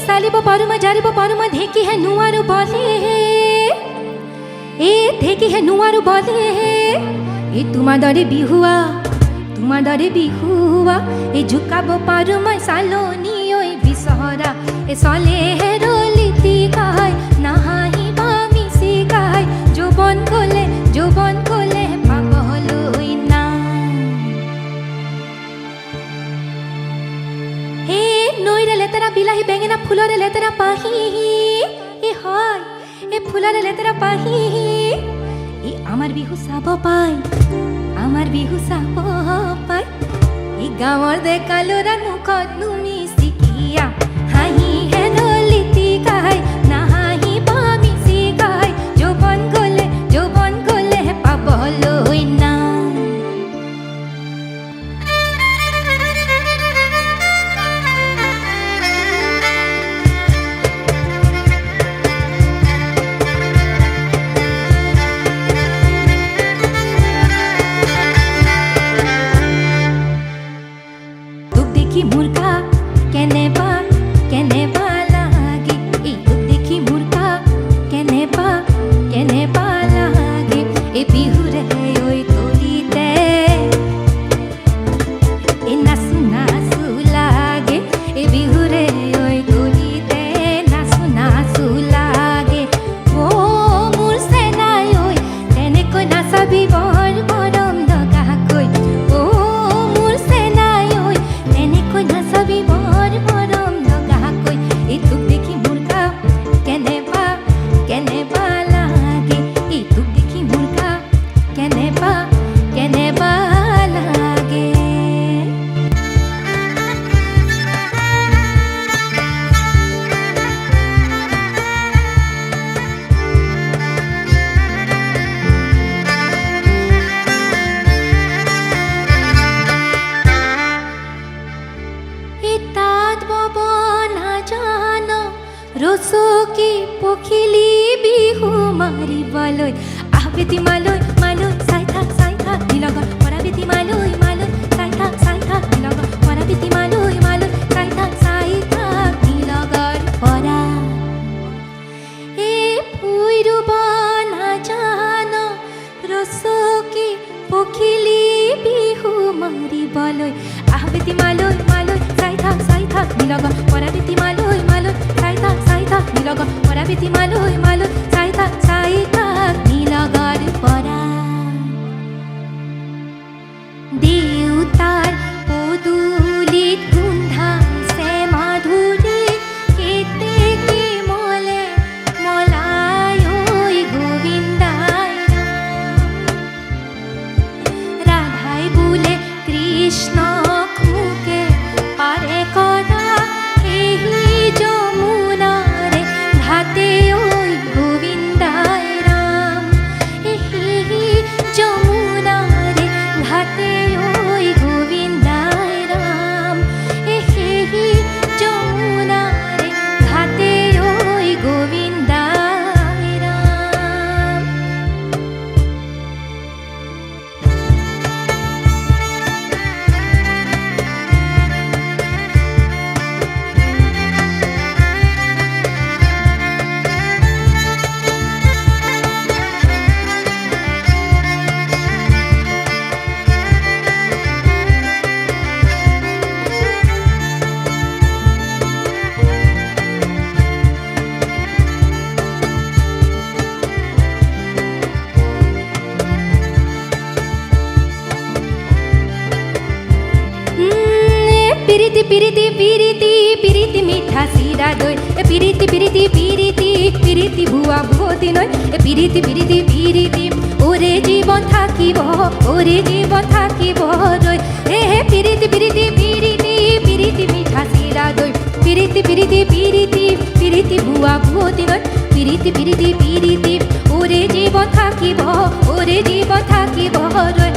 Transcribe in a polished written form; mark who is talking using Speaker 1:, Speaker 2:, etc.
Speaker 1: सालिब पारुमा जारिब पारुमा ढेकी है नुआरु बले ढेकी है नुआरु बले तुमा दरे बिहुआ झुकाब पारुमा सालोनी ओई बिसहरा सले हेरलिती काय नाहाही बामिसी काय जोबन कोले पाबहलुई ना हे नईरे लेतेरा बिलाही बेंगेना फुलरे लेतेरा पाही हाय फुलरे लेतेरा पाही आमार बिहु साब पाय गाँवर देखालोरा मुखत नुमी सिकिया हाही हेरलिती काय नाहाही बामिसी काय जोबन कोले पाबहलुई ना मुर्गा केने बा लागे तुक देखी मुर्गा केने बा लागे बिहु रे ओई तोलीते नासु लागे बिहु रे ओई तोलीते नासु लागे ओ मोर सेनाय ओई तेने कोई नासाबी बर बरम दगा कोई ओ मोर सेनाय ओई तेने कोई नासाबी बर बरम दगा कोई तुक देखी मुर्गा केने बा लागे तुक देखी मुर्गा केने बा लागे तात बाबा ना जानो रोसो की पोखिली बिहु मारी बलोय आबेती मालोय साई थाक दिलगर पराबेती मालोय साई थाक दिलगर पराबेती मालोय साई थाक दिलगर परा फुइरुब ना जानो रोसो की पोखिली बिहु मारी बलोय आबेती मालोय साई थाक दिलगर पराबेती मालोय साई थाक दिलगर पराबेती मालोय साई थाक दिलगर परा देवतार पदुलित गुंधा से माधुरी केते की मोले मोलाय ओई गोविंदाय राधाई बुले कृष्ण मुके पारे कदा যমুনা রে ঘাটে ওই গোবিন্দায় রাম যমুনা রে ঘাটে ওই গোবিন্দায় রাম যমুনা রে ঘাটে ওই গোবিন্দায় রাম পিরিতি মিঠা সিরা দই পিরিতি ভুয়া ভুবতি নয় পিরিতি ওরে জীবন থাকিব রই পিরিতি মিঠা সিরা দই পিরিতি ভুয়া ভুবতি নয় পিরিতি ওরে জীবন থাকিব রই